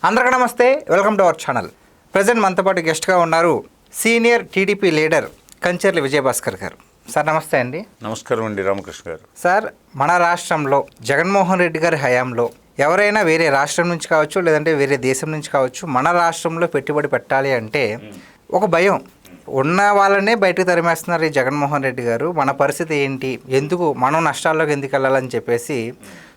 అందరికీ నమస్తే, welcome to our channel. Present మనతో పాటు గెస్ట్గా ఉన్నారు senior TDP leader Kancharla Vijayabhaskar గారు. సార్ నమస్తే అండి. నమస్కారం అండి రామకృష్ణ గారు. సార్, మన రాష్ట్రంలో జగన్మోహన్ రెడ్డి గారి హయాంలో ఎవరైనా వేరే రాష్ట్రం నుంచి కావచ్చు, లేదంటే వేరే దేశం నుంచి కావచ్చు, మన రాష్ట్రంలో పెట్టుబడి పెట్టాలి అంటే ఒక భయం. ఉన్న వాళ్ళనే బయటకు తరిమేస్తున్నారు ఈ జగన్మోహన్ రెడ్డి గారు. మన పరిస్థితి ఏంటి, ఎందుకు మనం నష్టాల్లోకి ఎందుకు వెళ్ళాలని చెప్పేసి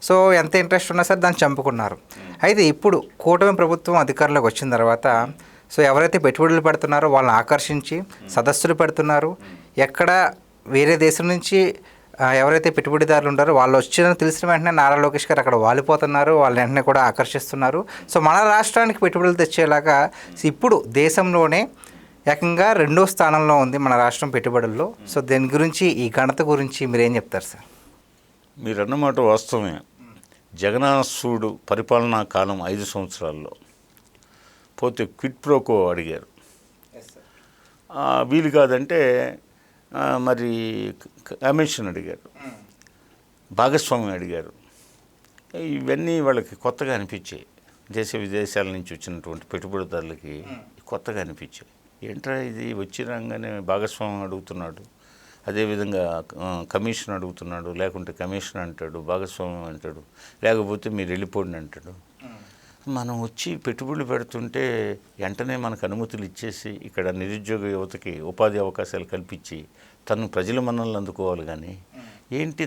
సో ఎంత ఇంట్రెస్ట్ ఉన్నా సరే దాన్ని చంపుకున్నారు. అయితే ఇప్పుడు కూటమి ప్రభుత్వం అధికారంలోకి వచ్చిన తర్వాత సో ఎవరైతే పెట్టుబడులు పెడుతున్నారో వాళ్ళని ఆకర్షించి సదస్సులు పెడుతున్నారు. ఎక్కడ వేరే దేశం నుంచి ఎవరైతే పెట్టుబడిదారులు ఉంటారో వాళ్ళు వచ్చిన తెలిసిన వెంటనే నారా లోకేష్ గారు అక్కడ వాలిపోతున్నారు, వాళ్ళ వెంటనే కూడా ఆకర్షిస్తున్నారు. సో మన రాష్ట్రానికి పెట్టుబడులు తెచ్చేలాగా ఇప్పుడు దేశంలోనే ఏకంగా 2వ స్థానంలో ఉంది మన రాష్ట్రం పెట్టుబడుల్లో. సో దీని గురించి, ఈ ఘనత గురించి మీరేం చెప్తారు సార్? మీరు అన్నమాట వాస్తవమే. జగనాసుడు పరిపాలనా కాలం 5 సంవత్సరాల్లో పోతే క్విట్ ప్రోకో అడిగారు. వీలు కాదంటే మరి కమిషన్ అడిగారు, భాగస్వామ్యం అడిగారు. ఇవన్నీ వాళ్ళకి కొత్తగా అనిపించాయి. దేశ విదేశాల నుంచి వచ్చినటువంటి పెట్టుబడిదారులకి కొత్తగా అనిపించాయి. ఏంట్రా ఇది, వచ్చి రాగానే భాగస్వామ్యం అడుగుతున్నాడు, అదేవిధంగా కమిషన్ అడుగుతున్నాడు, లేకుంటే కమిషన్ అంటాడు, భాగస్వామ్యం అంటాడు, లేకపోతే మీరు వెళ్ళిపోండి అంటాడు. మనం వచ్చి పెట్టుబడులు పెడుతుంటే వెంటనే మనకు అనుమతులు ఇచ్చేసి ఇక్కడ నిరుద్యోగ యువతకి ఉపాధి అవకాశాలు కల్పించి తను ప్రజల మన్ననలు అందుకోవాలి. కానీ ఏంటి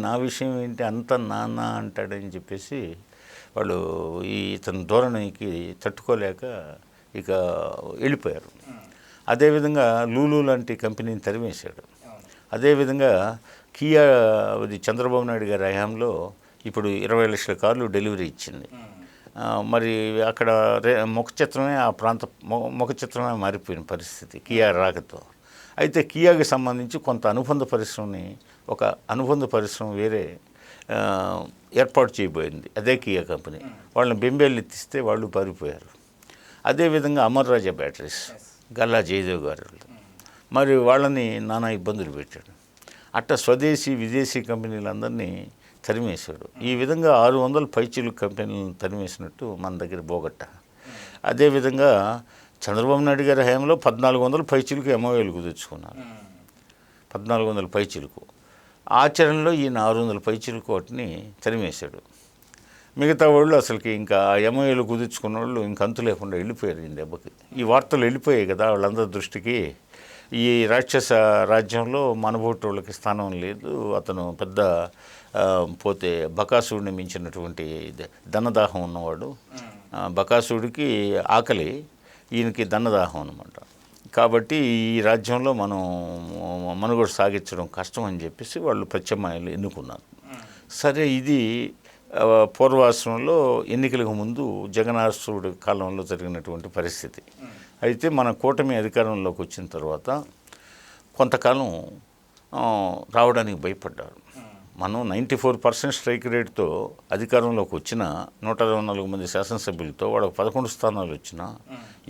నా విషయం ఏంటి అంతా నాన్న అంటాడని చెప్పేసి వాళ్ళు ఇతని ధోరణికి తట్టుకోలేక ఇక వెళ్ళిపోయారు. అదేవిధంగా లూలు లాంటి కంపెనీని తరిమేశాడు. అదేవిధంగా కియా చంద్రబాబు నాయుడు గారి హయాంలో ఇప్పుడు 20 లక్షల కార్లు డెలివరీ ఇచ్చింది. మరి అక్కడ ఆ ప్రాంత ముఖ చిత్రమే మారిపోయిన పరిస్థితి కియా రాకతో. అయితే కియాకి సంబంధించి కొంత అనుబంధ పరిశ్రమ వేరే ఏర్పాటు చేయబోయింది. అదే కియా కంపెనీ. వాళ్ళని బెంబేలు ఎత్తిస్తే వాళ్ళు పారిపోయారు. అదేవిధంగా అమర్ రాజా బ్యాటరీస్ గల్లా జయదేవ్ గారు మరి వాళ్ళని నానా ఇబ్బందులు పెట్టాడు. అట్ట స్వదేశీ విదేశీ కంపెనీలందరినీ తరిమేశాడు. ఈ విధంగా 600 పైచీలు కంపెనీలను తరిమేసినట్టు మన దగ్గర బోగట్ట. అదేవిధంగా చంద్రబాబు నాయుడు గారి హయాంలో 1400 పైచీలకు ఎంఓఏలు కుదుర్చుకున్నారు. 1400 పైచీలకు. ఆచరణలో ఈయన 600 పైచీలకు వాటిని తరిమేశాడు. మిగతా వాళ్ళు అసలుకి ఇంకా ఎంఓఏలు కుదుర్చుకున్న వాళ్ళు ఇంక అంతు లేకుండా వెళ్ళిపోయారు. ఈ దెబ్బకి ఈ వార్తలు వెళ్ళిపోయాయి కదా వాళ్ళందరి దృష్టికి. ఈ రాక్షస రాజ్యంలో మనబోటి వాళ్ళకి స్థానం లేదు. అతను పెద్ద పోతే బకాసుడిని మించినటువంటి ధనదాహం ఉన్నవాడు. బకాసుడికి ఆకలి, ఈయనకి ధనదాహం అన్నమాట. కాబట్టి ఈ రాజ్యంలో మనం మనుగడ సాగించడం కష్టం అని చెప్పేసి వాళ్ళు ప్రత్యామ్నాయాలు ఎన్నుకున్నారు. సరే, ఇది పూర్వాశ్రమంలో ఎన్నికలకు ముందు జగన్నాసుడి కాలంలో జరిగినటువంటి పరిస్థితి. అయితే మన కూటమి అధికారంలోకి వచ్చిన తర్వాత కొంతకాలం రావడానికి భయపడ్డారు. మనం 94% స్ట్రైక్ రేట్తో అధికారంలోకి వచ్చిన 124 మంది శాసనసభ్యులతో వాళ్ళకు 11 స్థానాలు వచ్చినా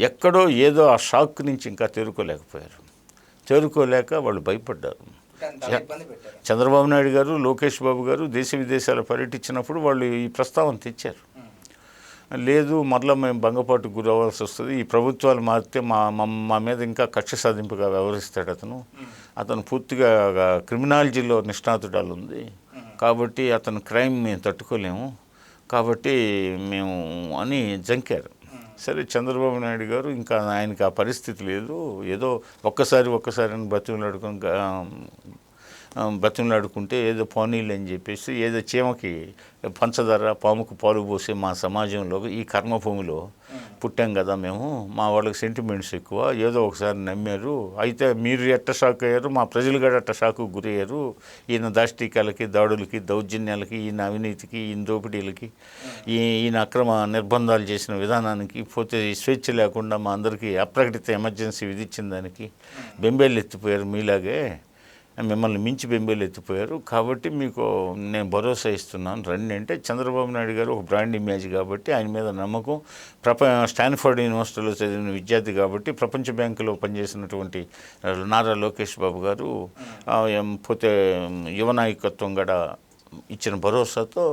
ఎక్కడో ఏదో ఆ షాక్ నుంచి ఇంకా తేరుకోలేక వాళ్ళు భయపడ్డారు. చంద్రబాబు నాయుడు గారు, లోకేష్ బాబు గారు దేశ విదేశాలు పర్యటించినప్పుడు వాళ్ళు ఈ ప్రస్తావన తెచ్చారు. లేదు, మరలా మేము భంగపాటుకు గురవ్వాల్సి వస్తుంది, ఈ ప్రభుత్వాలు మారితే మా మీద ఇంకా కక్ష సాధింపుగా వ్యవహరిస్తాడు అతను పూర్తిగా క్రిమినాలజీలో నిష్ణాతుడాలు ఉంది కాబట్టి అతను క్రైమ్ మేము తట్టుకోలేము కాబట్టి మేము అని జంకారు. సరే, చంద్రబాబు నాయుడు గారు ఇంకా ఆయనకి ఆ పరిస్థితి లేదు, ఏదో ఒక్కసారి అని బతిమలాడుకుంటే ఏదో పోనీలు అని చెప్పేసి, ఏదో చీమకి పంచదార పాముకు పాలు పోసే మా సమాజంలో ఈ కర్మభూమిలో పుట్టాం కదా మేము, మా వాళ్ళకి సెంటిమెంట్స్ ఎక్కువ, ఏదో ఒకసారి నమ్మారు. అయితే మీరు ఎట్ట షాక్ అయ్యారు, మా ప్రజలు కూడా అట్ట షాకు గురయ్యారు. ఈయన దాష్టికాలకి, దాడులకి, దౌర్జన్యాలకి, ఈయన అవినీతికి, ఈయన దోపిడీలకి, ఈయన అక్రమ నిర్బంధాలు చేసిన విధానానికి, పోతే స్వేచ్ఛ లేకుండా మా అందరికీ అప్రకటిత ఎమర్జెన్సీ విధించిన దానికి బెంబేలు ఎత్తిపోయారు. మీలాగే మిమ్మల్ని మించి బెంబేలు ఎత్తిపోయారు. కాబట్టి మీకు నేను భరోసా ఇస్తున్నాను రండి అంటే, చంద్రబాబు నాయుడు గారు ఒక బ్రాండ్ ఇమేజ్ కాబట్టి ఆయన మీద నమ్మకం, స్టాన్ఫర్డ్ యూనివర్సిటీలో చదివిన విద్యార్థి కాబట్టి, ప్రపంచ బ్యాంకులో పనిచేసినటువంటి నారా లోకేష్ బాబు గారు పోతే యువ నాయకత్వం కూడా ఇచ్చిన భరోసాతో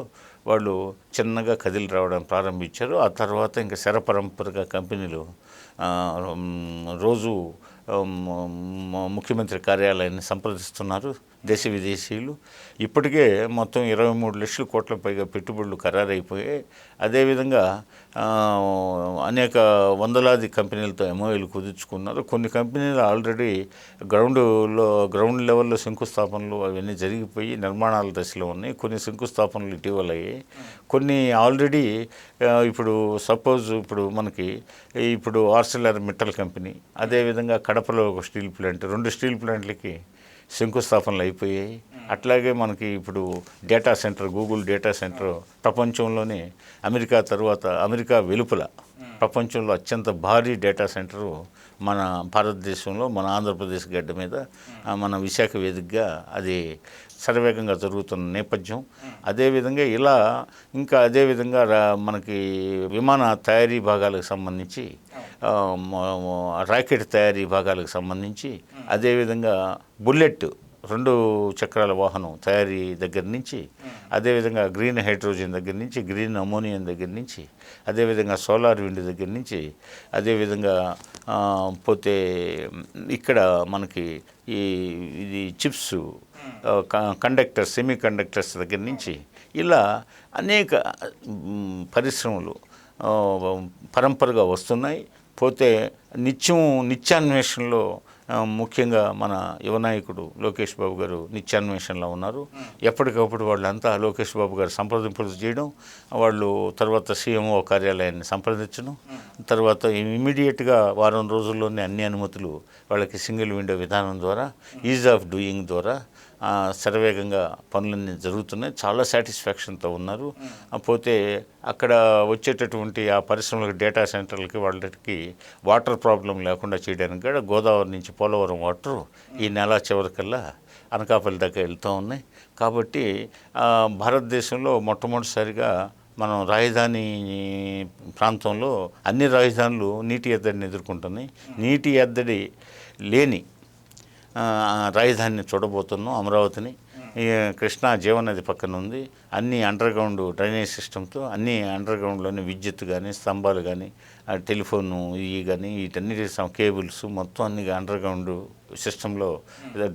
వాళ్ళు చిన్నగా కదిలి రావడం ప్రారంభించారు. ఆ తర్వాత ఇంకా శరపరంపరగా కంపెనీలు రోజు ముఖ్యమంత్రి కార్యాలయాన్ని సంప్రదిస్తున్నారు దేశ విదేశీయులు. ఇప్పటికే మొత్తం 23 లక్షల కోట్ల పైగా పెట్టుబడులు ఖరారైపోయాయి. అదేవిధంగా అనేక వందలాది కంపెనీలతో ఎంఓయూలు కుదుర్చుకున్నారు. కొన్ని కంపెనీలు ఆల్రెడీ గ్రౌండ్ లెవెల్లో శంకుస్థాపనలు అవన్నీ జరిగిపోయి నిర్మాణాల దశలో ఉన్నాయి. కొన్ని శంకుస్థాపనలు ఇటీవల అయ్యాయి. కొన్ని ఆల్రెడీ ఇప్పుడు సపోజ్ ఇప్పుడు ఆర్సిలర్ మిట్టల్ కంపెనీ, అదేవిధంగా కడపలో ఒక స్టీల్ ప్లాంట్, 2 స్టీల్ ప్లాంట్లకి శంకుస్థాపనలు అయిపోయాయి. అట్లాగే మనకి ఇప్పుడు data centre, Google data centre ప్రపంచంలోనే అమెరికా వెలుపల ప్రపంచంలో అత్యంత భారీ డేటా సెంటరు మన భారతదేశంలో, మన ఆంధ్రప్రదేశ్ గడ్డ మీద, మన విశాఖ వేదికగా అది శరవేగంగా జరుగుతున్న నేపథ్యం. అదేవిధంగా అదేవిధంగా మనకి విమాన తయారీ భాగాలకు సంబంధించి, రాకెట్ తయారీ భాగాలకు సంబంధించి, అదేవిధంగా బుల్లెట్ 2 చక్రాల వాహనం తయారీ దగ్గర నుంచి, అదేవిధంగా గ్రీన్ హైడ్రోజన్ దగ్గర నుంచి, గ్రీన్ అమోనియం దగ్గర నుంచి, అదేవిధంగా సోలార్ విండ్ దగ్గర నుంచి, అదేవిధంగా పోతే ఇక్కడ మనకి ఇది చిప్స్, సెమీ కండక్టర్స్ దగ్గర నుంచి ఇలా అనేక పరిశ్రమలు పరంపరగా వస్తున్నాయి. పోతే నిత్యాన్వేషణలో ముఖ్యంగా మన యువనాయకుడు లోకేష్ బాబు గారు నిత్యాన్వేషణలో ఉన్నారు. ఎప్పటికప్పుడు వాళ్ళంతా లోకేష్ బాబు గారు సంప్రదింపులు చేయడం, వాళ్ళు తర్వాత సీఎంఓ కార్యాలయాన్ని సంప్రదించడం, తర్వాత ఇమీడియట్గా వారం రోజుల్లోనే అన్ని అనుమతులు వాళ్ళకి సింగిల్ విండో విధానం ద్వారా, ఈజ్ ఆఫ్ డూయింగ్ ద్వారా శరవేగంగా పనులన్నీ జరుగుతున్నాయి. చాలా సాటిస్ఫాక్షన్తో ఉన్నారు. పోతే అక్కడ వచ్చేటటువంటి ఆ పరిశ్రమలకు, డేటా సెంటర్లకి, వాళ్ళకి వాటర్ ప్రాబ్లం లేకుండా చేయడానికి కూడా గోదావరి నుంచి పోలవరం వాటర్ ఈ నెల చివరికల్లా అనకాపల్లి దాకా వెళ్తూ ఉన్నాయి. కాబట్టి భారతదేశంలో మొట్టమొదటిసారిగా మనం రాజధాని ప్రాంతంలో అన్ని రాజధానులు నీటి ఎద్దడిని ఎదుర్కొంటున్నాయి. నీటి ఎద్దడి లేని రాజధానిని చూడబోతున్నాం, అమరావతిని. కృష్ణా జీవనది పక్కన ఉంది. అన్ని అండర్గ్రౌండ్ డ్రైనేజ్ సిస్టమ్తో, అన్ని అండర్గ్రౌండ్లోని విద్యుత్ కానీ, స్తంభాలు కానీ, టెలిఫోను కానీ, వీటన్నిటి కేబుల్స్ మొత్తం అన్ని అండర్గ్రౌండ్ సిస్టంలో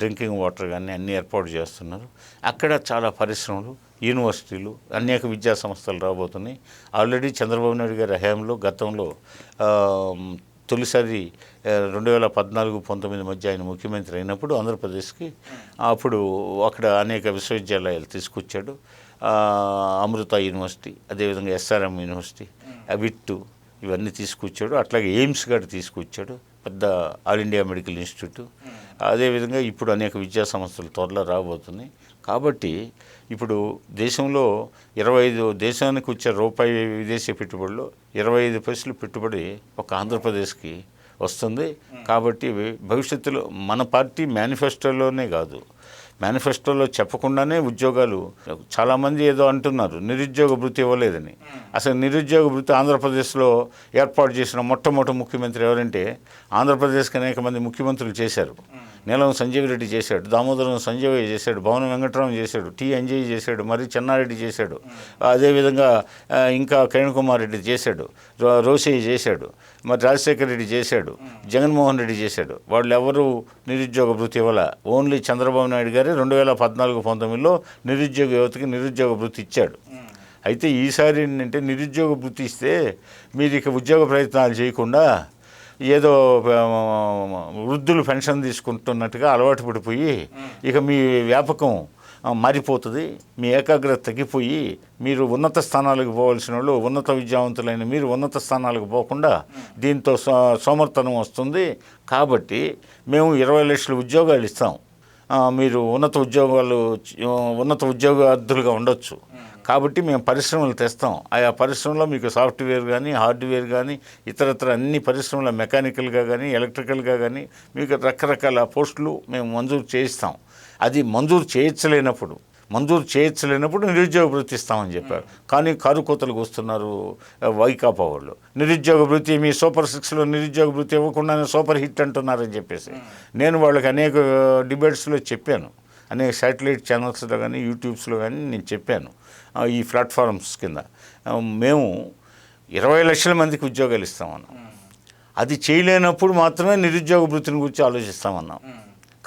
డ్రింకింగ్ వాటర్ కానీ అన్నీ ఏర్పాటు చేస్తున్నారు. అక్కడ చాలా పరిశ్రమలు, యూనివర్సిటీలు, అనేక విద్యా సంస్థలు రాబోతున్నాయి. ఆల్రెడీ చంద్రబాబు నాయుడు గారి హయాంలో గతంలో తొలిసారి 2014-19 మధ్య ఆయన ముఖ్యమంత్రి అయినప్పుడు ఆంధ్రప్రదేశ్కి అప్పుడు అక్కడ అనేక విశ్వవిద్యాలయాలు తీసుకొచ్చాడు. అమృత యూనివర్సిటీ, అదేవిధంగా ఎస్ఆర్ఎం యూనివర్సిటీ, విట్టు ఇవన్నీ తీసుకొచ్చాడు. అట్లాగే ఎయిమ్స్ గారు తీసుకొచ్చాడు, పెద్ద ఆల్ ఇండియా మెడికల్ ఇన్స్టిట్యూట్. అదేవిధంగా ఇప్పుడు అనేక విద్యా సంస్థలు త్వరలో రాబోతున్నాయి. కాబట్టి ఇప్పుడు దేశంలో దేశానికి వచ్చే రూపాయి విదేశీ పెట్టుబడులు 25 పైసలు పెట్టుబడి ఒక ఆంధ్రప్రదేశ్కి వస్తుంది. కాబట్టి భవిష్యత్తులో మన పార్టీ మేనిఫెస్టోలోనే కాదు, మేనిఫెస్టోలో చెప్పకుండానే ఉద్యోగాలు, చాలామంది ఏదో అంటున్నారు నిరుద్యోగ భృతి ఇవ్వలేదని. అసలు నిరుద్యోగ భృతి ఆంధ్రప్రదేశ్లో ఏర్పాటు చేసిన మొట్టమొదటి ముఖ్యమంత్రి ఎవరంటే, ఆంధ్రప్రదేశ్కి అనేక మంది ముఖ్యమంత్రులు చేశారు. నీలం సంజీవ్ రెడ్డి చేశాడు, దామోదరం సంజయ్ చేశాడు, భవన వెంకటరామ చేశాడు, టి అంజయ్ చేశాడు, మరి చెన్నారెడ్డి చేశాడు, అదేవిధంగా ఇంకా కిరణ్ కుమార్ రెడ్డి చేశాడు, రోసయ్య చేశాడు, మరి రాజశేఖర రెడ్డి చేశాడు, జగన్మోహన్ రెడ్డి చేశాడు. వాళ్ళు ఎవరు నిరుద్యోగ భృతి ఇవ్వాల. ఓన్లీ చంద్రబాబు నాయుడు గారే 2014-19లో నిరుద్యోగ యువతకి నిరుద్యోగ భృతి ఇచ్చాడు. అయితే ఈసారి ఏంటంటే నిరుద్యోగ భృతి ఇస్తే మీరు ఇక ఉద్యోగ ప్రయత్నాలు చేయకుండా ఏదో వృద్ధులు పెన్షన్ తీసుకుంటున్నట్టుగా అలవాటు పడిపోయి ఇక మీ వ్యాపకం మారిపోతుంది, మీ ఏకాగ్రత తగ్గిపోయి మీరు ఉన్నత స్థానాలకు పోవాల్సిన వాళ్ళు, ఉన్నత విద్యావంతులైన మీరు ఉన్నత స్థానాలకు పోకుండా దీంతో సోమర్థనం వస్తుంది. కాబట్టి మేము 20 లక్షల ఉద్యోగాలు ఇస్తాం, మీరు ఉన్నత ఉద్యోగార్థులుగా ఉండొచ్చు. కాబట్టి మేము పరిశ్రమలు తెస్తాం, ఆయా పరిశ్రమలో మీకు సాఫ్ట్వేర్ కానీ, హార్డ్వేర్ కానీ, ఇతరత్ర అన్ని పరిశ్రమల మెకానికల్గా కానీ, ఎలక్ట్రికల్గా కానీ మీకు రకరకాల పోస్టులు మేము మంజూరు చేయిస్తాం. అది మంజూరు చేయించలేనప్పుడు నిరుద్యోగ భృతి ఇస్తామని చెప్పారు. కానీ కారు కోతలకు వస్తున్నారు వైకాపా వాళ్ళు. నిరుద్యోగ భృతి మీ సూపర్ 6లో నిరుద్యోగ భృతి ఇవ్వకుండానే సూపర్ హిట్ అంటున్నారని చెప్పేసి నేను వాళ్ళకి అనేక డిబేట్స్లో చెప్పాను, అనేక శాటిలైట్ ఛానల్స్లో కానీ యూట్యూబ్స్లో కానీ నేను చెప్పాను. ఈ ప్లాట్ఫామ్స్ కింద మేము 20 లక్షల మందికి ఉద్యోగాలు ఇస్తామన్నాం. అది చేయలేనప్పుడు మాత్రమే నిరుద్యోగ వృత్తిని గురించి ఆలోచిస్తామన్నాం.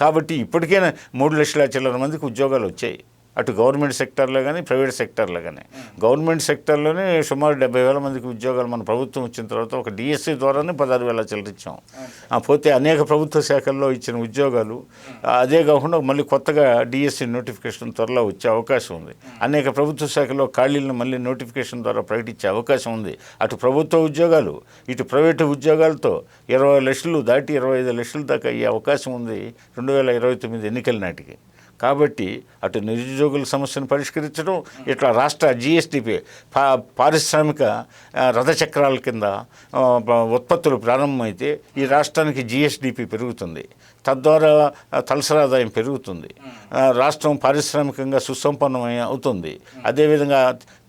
కాబట్టి ఇప్పటికైనా 3 లక్షల చిల్లర మందికి ఉద్యోగాలు వచ్చాయి, అటు గవర్నమెంట్ సెక్టర్లో కానీ ప్రైవేట్ సెక్టర్లో కానీ. గవర్నమెంట్ సెక్టర్లోనే సుమారు 70,000 మందికి ఉద్యోగాలు మన ప్రభుత్వం వచ్చిన తర్వాత ఒక డిఎస్సి ద్వారానే 16,000 చిల్లరిచ్చాం. పోతే అనేక ప్రభుత్వ శాఖల్లో ఇచ్చిన ఉద్యోగాలు అదే కాకుండా మళ్ళీ కొత్తగా డిఎస్సి నోటిఫికేషన్ త్వరలో వచ్చే అవకాశం ఉంది. అనేక ప్రభుత్వ శాఖల్లో ఖాళీలను మళ్ళీ నోటిఫికేషన్ ద్వారా ప్రకటించే అవకాశం ఉంది. అటు ప్రభుత్వ ఉద్యోగాలు ఇటు ప్రైవేటు ఉద్యోగాలతో 20 లక్షలు దాటి 25 లక్షల దాకా అయ్యే అవకాశం ఉంది 2029 ఎన్నికల నాటికి. కాబట్టి అటు నిరుద్యోగుల సమస్యను పరిష్కరించడం, ఇట్లా రాష్ట్ర జిఎస్డిపి పారిశ్రామిక రథచక్రాల కింద ఉత్పత్తులు ప్రారంభమైతే ఈ రాష్ట్రానికి జిఎస్డిపి పెరుగుతుంది, తద్వారా తలసరి ఆదాయం పెరుగుతుంది, రాష్ట్రం పారిశ్రామికంగా సుసంపన్నమై అవుతుంది. అదేవిధంగా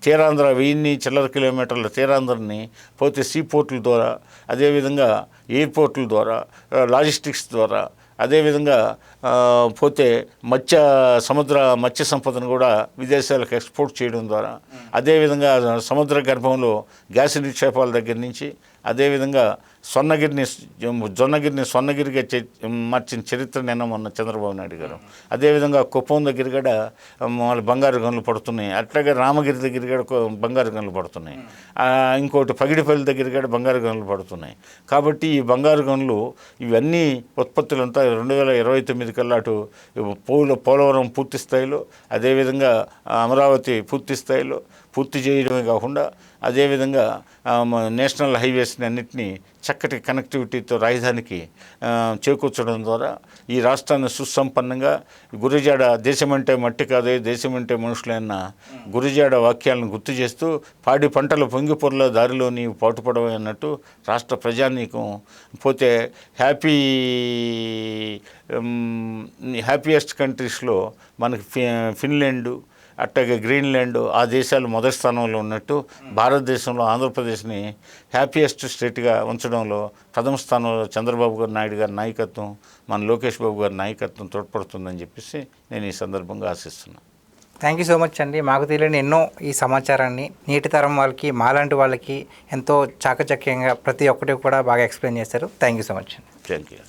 తీరాంధ్ర 1000 చిల్లర కిలోమీటర్ల తీరాంధ్రని పోతే సీపోర్టుల ద్వారా, అదేవిధంగా ఎయిర్పోర్టుల ద్వారా, లాజిస్టిక్స్ ద్వారా, అదేవిధంగా పోతే మత్స్య సంపదను కూడా విదేశాలకు ఎక్స్పోర్ట్ చేయడం ద్వారా, అదేవిధంగా సముద్ర గర్భంలో గ్యాస్ నిక్షేపాల దగ్గర నుంచి, అదేవిధంగా స్వర్ణగిరిగా మార్చిన చరిత్ర నిన్న మొన్న చంద్రబాబు నాయుడు గారు. అదేవిధంగా కుప్పం దగ్గర కూడా మళ్ళీ బంగారు గనులు పడుతున్నాయి, అట్లాగే రామగిరి దగ్గర కూడా బంగారు గనులు పడుతున్నాయి, ఇంకోటి పగిడిపల్లి దగ్గర కూడా బంగారు గనులు పడుతున్నాయి. కాబట్టి ఈ బంగారు గనులు ఇవన్నీ ఉత్పత్తులంతా 2029 కల్లా అటు పోలవరం పూర్తి స్థాయిలో, అదేవిధంగా అమరావతి పూర్తి స్థాయిలో పూర్తి చేయడమే కాకుండా, అదేవిధంగా నేషనల్ హైవేస్ని అన్నింటినీ చక్కటి కనెక్టివిటీతో రాజధానికి చేకూర్చడం ద్వారా ఈ రాష్ట్రాన్ని సుసంపన్నంగా గురజాడ దేశమంటే మట్టి కాదే దేశమంటే మనుషులైన గురజాడ వాక్యాలను గుర్తు చేస్తూ పాడి పంటల పొంగిపొరల దారిలోని పాటుపడమే అన్నట్టు రాష్ట్ర ప్రజానీకం పోతే హ్యాపీయెస్ట్ కంట్రీస్లో మనకి ఫిన్లాండ్ అట్లాగే గ్రీన్లాండ్ ఆ దేశాలు మొదటి స్థానంలో ఉన్నట్టు భారతదేశంలో ఆంధ్రప్రదేశ్ని హ్యాపీయెస్ట్ స్టేట్గా ఉంచడంలో ప్రథమ స్థానంలో చంద్రబాబు నాయుడు గారి నాయకత్వం, మన లోకేష్ బాబు గారి నాయకత్వం తోడ్పడుతుందని చెప్పేసి నేను ఈ సందర్భంగా ఆశిస్తున్నాను. థ్యాంక్ యూ సో మచ్ అండి. మాకు తెలియని ఎన్నో ఈ సమాచారాన్ని నేటి తరం వాళ్ళకి, మాలాంటి వాళ్ళకి ఎంతో చాకచక్యంగా ప్రతి ఒక్కటి కూడా బాగా ఎక్స్ప్లెయిన్ చేశారు. థ్యాంక్ యూ సో మచ్ అండి. Thank you.